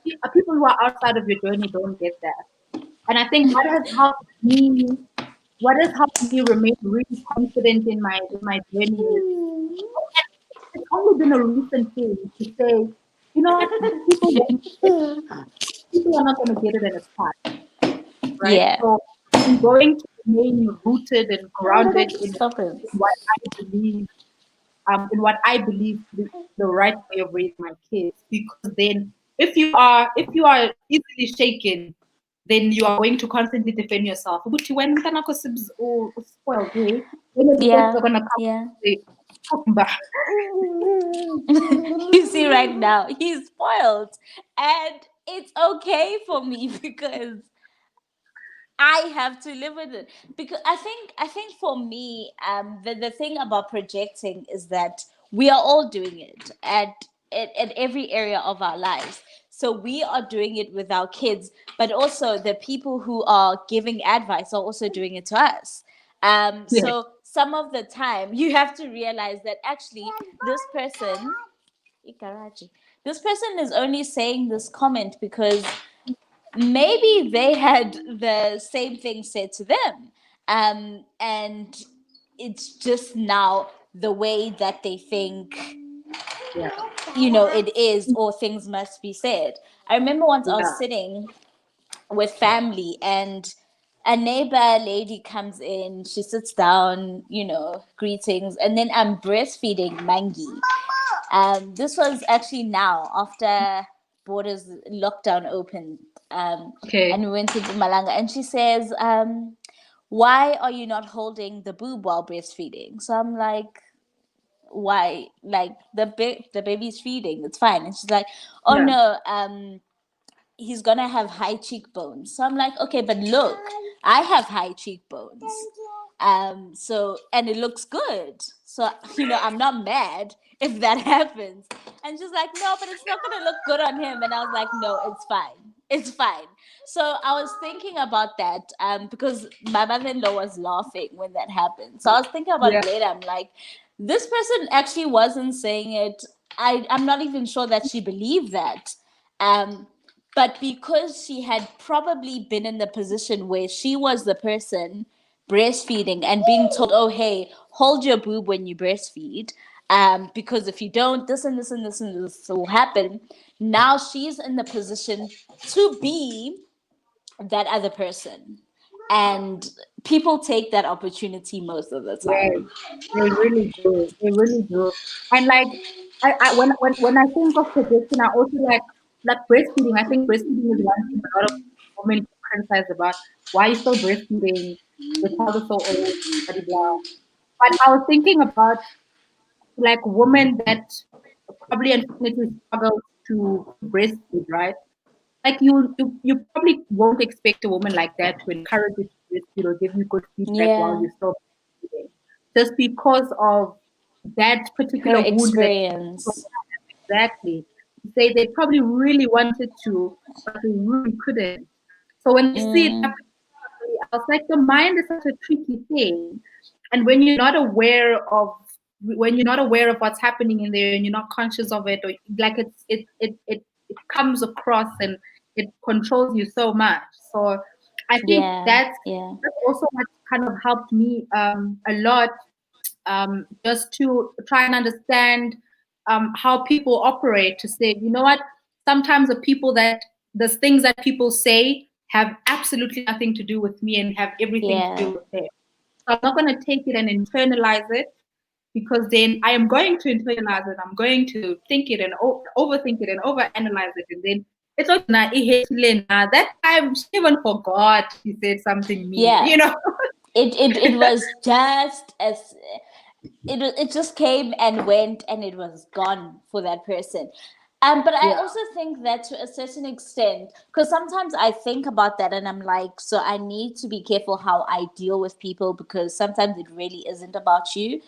who are outside of your journey don't get that. And I think what has helped me remain really confident in my journey is, it's only been a recent thing to say, you know what, people won't get it. People are not going to get it, and it's fine, right? Yeah. So I'm going to remain rooted and grounded Stop it. in what I believe, in what I believe the right way of raising my kids. Because then, if you are easily shaken, then you are going to constantly defend yourself. But when mntanakho spoiled, when the defense Yeah. are gonna come Yeah. and say, "Kumba." You see, right now, he's spoiled. And it's okay for me because I have to live with it. Because I think for me, the thing about projecting is that we are all doing it at every area of our lives. So we are doing it with our kids, but also the people who are giving advice are also doing it to us. Yes, So some of the time you have to realize that actually this person Ikarachi. this person is only saying this comment because maybe they had the same thing said to them. And it's just now the way that they think, Yeah. it is, or things must be said. I remember once I Yeah. was sitting with family, and a neighbor lady comes in, she sits down, greetings, and then I'm breastfeeding Mangi. This was actually now after borders lockdown opened, Okay. and we went to Malanga, and she says, why are you not holding the boob while breastfeeding? So I'm like, why? Like, the baby's feeding, it's fine. And she's like, oh Yeah. no, he's gonna have high cheekbones. So I'm like, okay, but look, I have high cheekbones. So, and it looks good. So, I'm not mad if that happens. And she's like, no, but it's not gonna look good on him. And I was like, no, it's fine. It's fine. So I was thinking about that, because my mother-in-law was laughing when that happened. So I was thinking about Yeah. it later. I'm like, this person actually wasn't saying it. I'm not even sure that she believed that. Um, but because she had probably been in the position where she was the person breastfeeding and being told, oh, hey, hold your boob when you breastfeed, because if you don't, this and this and this and this will happen. Now she's in the position to be that other person. And people take that opportunity most of the Yes, time. they really do. They really do. And like, when I think of projection, I also like breastfeeding. I think breastfeeding is one thing a lot of women criticize about. Why are you still breastfeeding? Your child is so old, blah blah blah. But I was thinking about like women that probably unfortunately struggle to breastfeed, right? Like you probably won't expect a woman like that to encourage you to breastfeed or give you good feedback while Yeah, you're still breastfeeding, just because of that her particular wound that experience. exactly say they probably really wanted to, but they really couldn't. So when they see it Mm, happen else, like the mind is such a tricky thing, and when you're not aware of what's happening in there and you're not conscious of it, or like it comes across and it controls you so much. So I think yeah, yeah, that's also what kind of helped me a lot, just to try and understand how people operate, to say, you know what, sometimes the things that people say have absolutely nothing to do with me and have everything to do yeah. with them. So I'm not going to take it and internalize it, because then I am going to internalize it. I'm going to think it and overthink it and overanalyze it. And then it's not that time she even forgot she said something mean, Yeah, you know? it was just as it just came and went, and it was gone for that person. But I Yeah, also think that to a certain extent, because sometimes I think about that and I'm like, so I need to be careful how I deal with people, because sometimes it really isn't about you.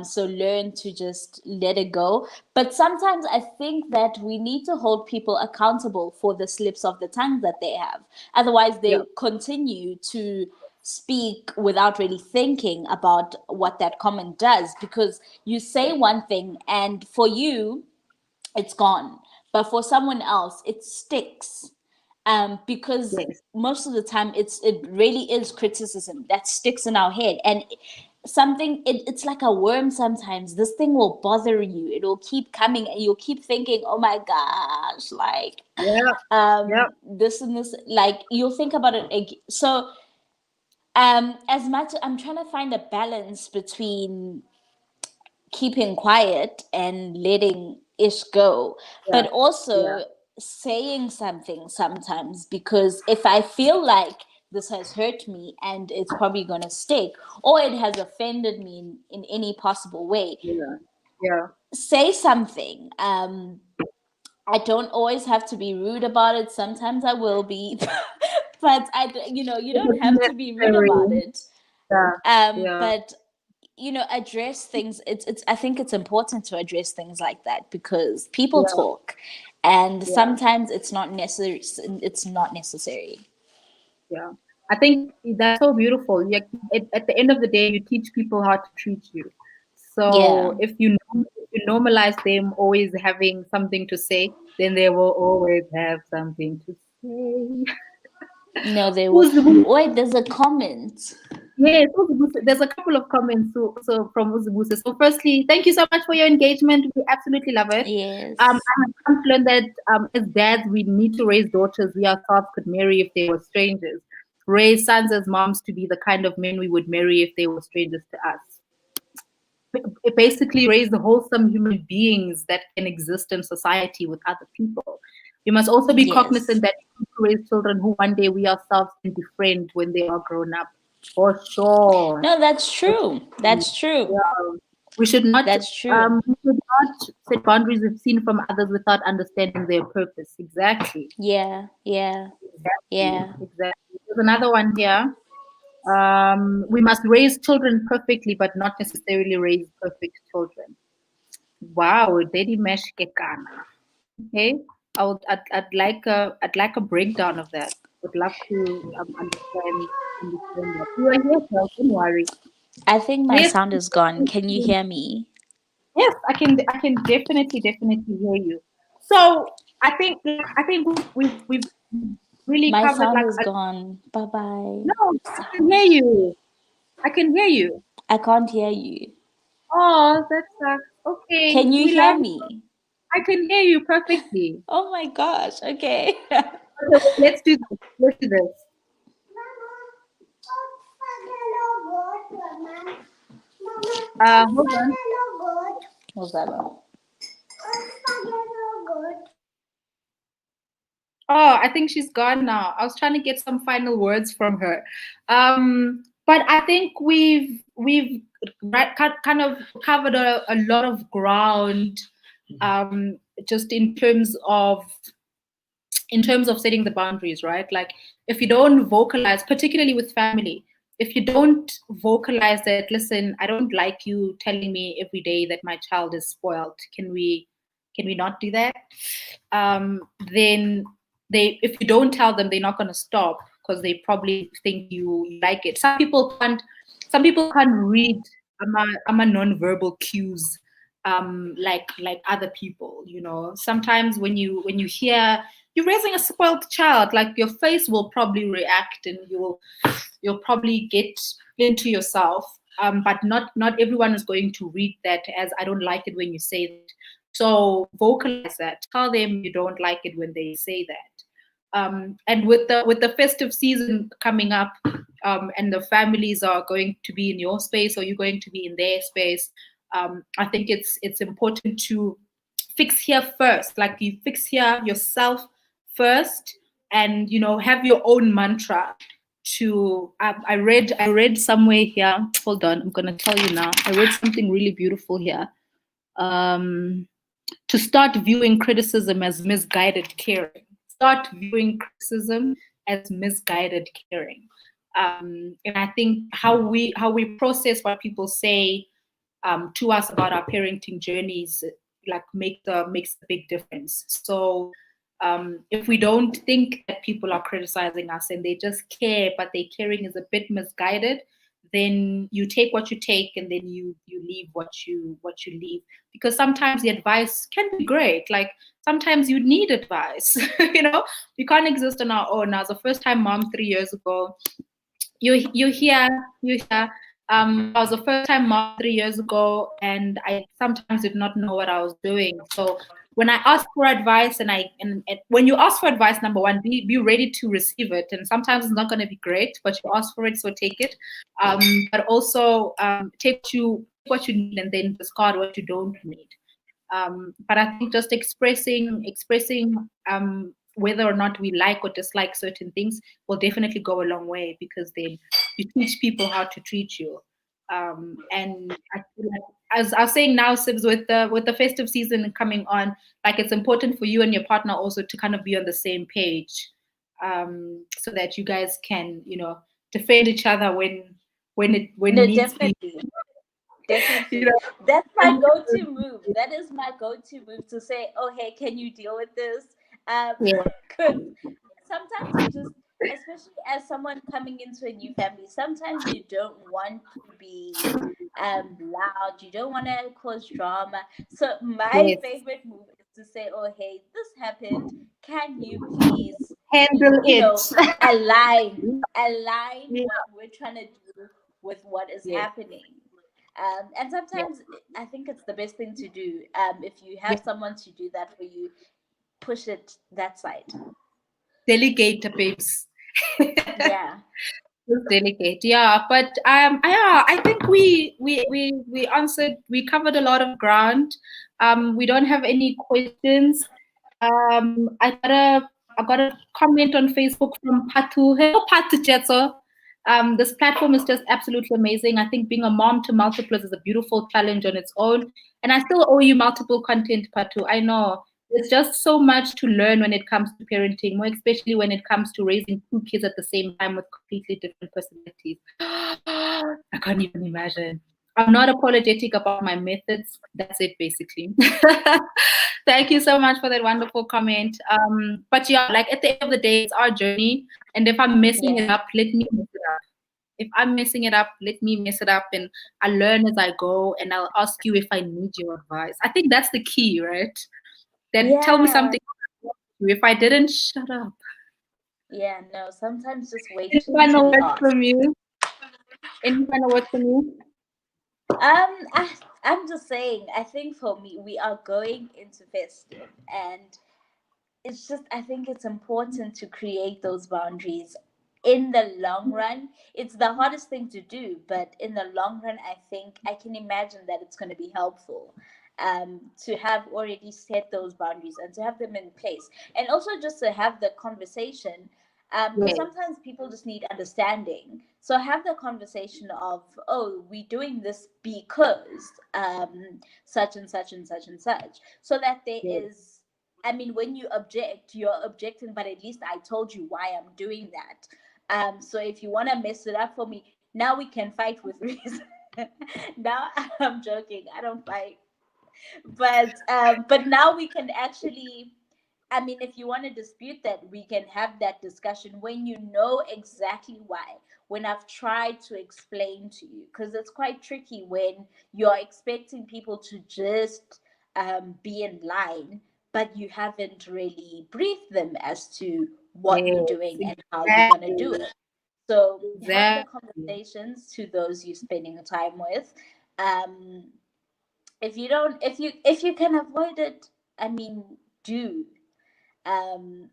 So learn to just let it go. But sometimes I think that we need to hold people accountable for the slips of the tongue that they have. Otherwise, yeah, they continue to speak without really thinking about what that comment does, because you say one thing and for you it's gone, but for someone else it sticks, because yes, most of the time it really is criticism that sticks in our head, and it's like a worm. Sometimes this thing will bother you, it will keep coming and you'll keep thinking, oh my gosh, like, yeah, yeah, this and this, like you'll think about it so as much I'm trying to find a balance between keeping quiet and letting ish go, yeah, but yeah, also saying something sometimes, because if I feel like this has hurt me and it's probably going to stick, or it has offended me in any possible way, yeah, yeah. say something. I don't always have to be rude about it. Sometimes I will be, but you It don't was have to be rude about necessary. it. Yeah, yeah, But address things. It's I think it's important to address things like that, because people yeah, talk, and yeah, sometimes it's not necessary. yeah. I think that's so beautiful. At the end of the day, you teach people how to treat you. Yeah. So if you normalize them always having something to say, then they will always have something to say. No, they will. Who's the Wait, there's a comment. Yes, Uzubuse. There's a couple of comments from Uzubuse. So, firstly, thank you so much for your engagement. We absolutely love it. Yes. I have come to learn that as dads, we need to raise daughters we ourselves could marry if they were strangers. Raise sons as moms to be the kind of men we would marry if they were strangers to us. Basically, raise the wholesome human beings that can exist in society with other people. We must also be Yes. cognizant that we need to raise children who one day we ourselves can befriend when they are grown up. For sure. No, that's true. That's true. Yeah. We should not That's true. set boundaries we've seen from others without understanding their purpose. Exactly. Yeah. Yeah. Exactly. Yeah. Exactly. There's another one here. We must raise children perfectly, but not necessarily raise perfect children. Wow, Daddy Mesh Kekana. Okay. I'd like a breakdown of that. Would love to understand that. You are here, girl. Don't worry. I think my Yes. sound is gone. Can you hear me? Yes, I can definitely hear you. So I think we've really My covered sound like is gone. Bye bye. no, I can hear you. I can hear you. I can't hear you. Oh, that sucks. Okay, Can you we hear love. me? I can hear you perfectly. Oh my gosh. Okay. Okay, let's do this. Let's do this. Hold on. What's that about? Oh, I think she's gone now. I was trying to get some final words from her. But I think we've kind of covered a lot of ground just in terms of setting the boundaries, right? Like if you don't vocalize, particularly with family, if you don't vocalize that, listen, I don't like you telling me every day that my child is spoiled. Can we not do that? Then if you don't tell them, they're not going to stop because they probably think you like it. Some people can't read I'm a non-verbal cues like other people. Sometimes when you hear you're raising a spoiled child, like your face will probably react and you'll probably get into yourself. But not everyone is going to read that as I don't like it when you say that. So vocalize that. Tell them you don't like it when they say that. And with the festive season coming up, and the families are going to be in your space or you're going to be in their space, I think it's important to fix here first. Like you fix here yourself first, and have your own mantra. I read somewhere here. Hold on, I'm gonna tell you now. I read something really beautiful here. Um, to start viewing criticism as misguided caring. Start viewing criticism as misguided caring. And I think how we process what people say to us about our parenting journeys like makes a big difference. So if we don't think that people are criticizing us and they just care, but their caring is a bit misguided, then you take what you take and then you leave what you leave. Because sometimes the advice can be great. Like sometimes you need advice. We can't exist on our own. As a first time mom 3 years ago, you hear I was a first time mom 3 years ago and I sometimes did not know what I was doing. So when I asked for advice and when you ask for advice, number one, be ready to receive it. And sometimes it's not going to be great, but you ask for it, so take it. But also take what you need and then discard what you don't need. But I think just expressing whether or not we like or dislike certain things will definitely go a long way, because then you teach people how to treat you. And I feel like, as I was saying now, Sibs, with the festive season coming on, like it's important for you and your partner also to kind of be on the same page, so that you guys can, defend each other when No, needs be. definitely. You Definitely. know, That's my go-to move. That is my go-to move to say, "Oh, hey, can you deal with this?" Um, yeah, because sometimes you just especially as someone coming into a new family, sometimes you don't want to be loud. You don't want to cause drama. So my Yes. favorite move is to say, "Oh, hey, this happened. Can you please, Handle you it. know, align Yeah. what we're trying to do with what is Yes. happening?" And Yeah. sometimes I think it's the best thing to do. If you Yeah. have someone to do that for you, push it that side. Delegate, babes. Yeah. Just delegate. Yeah, but yeah, I think we answered. We covered a lot of ground. We don't have any questions. I got a comment on Facebook from Patu. Hello, Patu Jetso. This platform is just absolutely amazing. I think being a mom to multiples is a beautiful challenge on its own. And I still owe you multiple content, Patu. I know there's just so much to learn when it comes to parenting, more especially when it comes to raising two kids at the same time with completely different personalities. I can't even imagine. I'm not apologetic about my methods. That's it, basically. Thank you so much for that wonderful comment. But yeah, like at the end of the day, it's our journey. And if I'm messing it Yeah. up, let me mess it up. If I'm messing it up, let me mess it up and I learn as I go and I'll ask you if I need your advice. I think that's the key, right? Then tell me Yeah. something. If I didn't, shut up. Yeah. No, sometimes just wait Any final to words ask. from you? Any final words from you? I'm just saying, I think for me, we are going into festive, and it's just, I think it's important to create those boundaries. In the long run, it's the hardest thing to do, but in the long run, I think I can imagine that it's going to be helpful, to have already set those boundaries and to have them in place, and also just to have the conversation, because Yes, sometimes people just need understanding. So have the conversation of, "Oh, we're doing this because such and such and such and such," so that there yes, is, I mean, when you object, you're objecting, but at least I told you why I'm doing that. So if you want to mess it up for me, now we can fight with reason. Now I'm joking. I don't fight, but now we can actually. I mean, if you want to dispute that, we can have that discussion when you know exactly why. When I've tried to explain to you, because it's quite tricky when you're expecting people to just be in line, but you haven't really briefed them as to what you're yes, doing and how you're going to do exactly, it. So have the exactly. conversations to those you're spending time with. Um, if you don't, if you can avoid it, I mean, do. Um,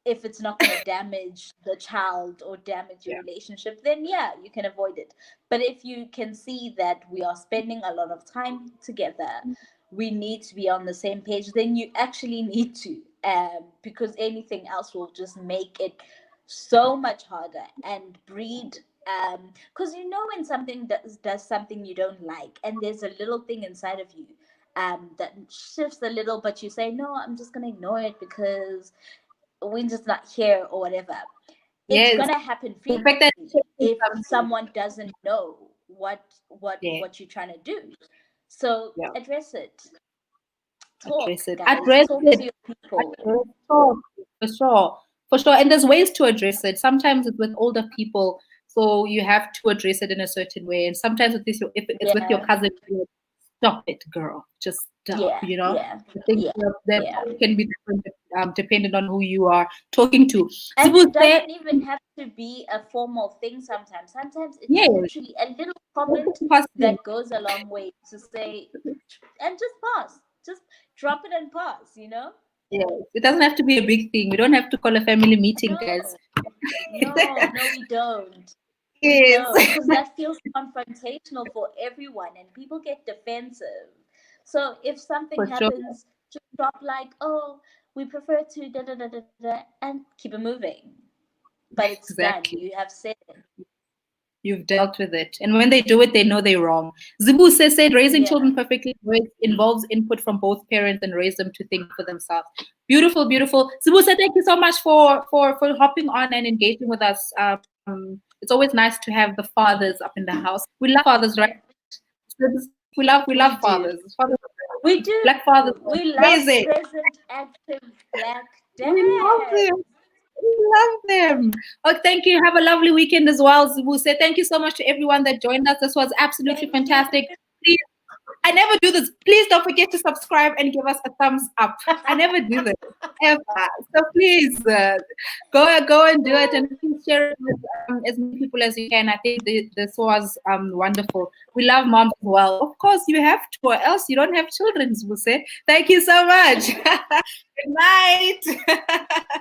if it's not going to damage the child or damage your Yeah. relationship, then yeah, you can avoid it. But if you can see that we are spending a lot of time together, we need to be on the same page, then you actually need to, because anything else will just make it so much harder and breed, because you know when something does something you don't like, and there's a little thing inside of you that shifts a little, but you say, "No, I'm just going to ignore it because we're just not here," or whatever. It's Yes. gonna happen The fact that frequently if someone doesn't know yeah, what you're trying to do. So yeah, address it. Talk, address it. guys. Address Talk to it. your people. Sure, for sure, for sure. And there's ways to address it. Sometimes it's with older people, so you have to address it in a certain way. And sometimes with this, if it's with your Yeah, cousin, you're like, stop it, girl, just stop. yeah, You know, yeah, I think yeah, that yeah. can be different, depending on who you are talking to. And Zubu it said, doesn't even have to be a formal thing sometimes. Sometimes it's yes, literally a little comment passing. that goes a long way to say, and just pause. Just drop it and pause, you know? Yes, it doesn't have to be a big thing. We don't have to call a family meeting, guys. No, no, we don't. We Yes, don't, because that feels confrontational for everyone and people get defensive. So if something for sure. happens, just drop like, "Oh, we prefer to da da da da da," and keep it moving. But it's done. Exactly. You have said it. You've dealt with it. And when they do it, they know they're wrong. Zibu said raising Yeah. children perfectly involves input from both parents and raise them to think for themselves. Beautiful, beautiful. Zibu said thank you so much for hopping on and engaging with us. It's always nice to have the fathers up in the house. We love fathers, right? We love We do. fathers. Fathers We do. black fathers are We love amazing. present active black We love dads. them. Love them. Oh, thank you. Have a lovely weekend as well, Zubuse. Thank you so much to everyone that joined us. This was absolutely fantastic. Please, I never do this. Please don't forget to subscribe and give us a thumbs up. I never do this ever. So please go and do it, and please share it with as many people as you can. I think this was wonderful. We love moms as well. Of course, you have to, or else you don't have children, Zubuse. Thank you so much. Good night.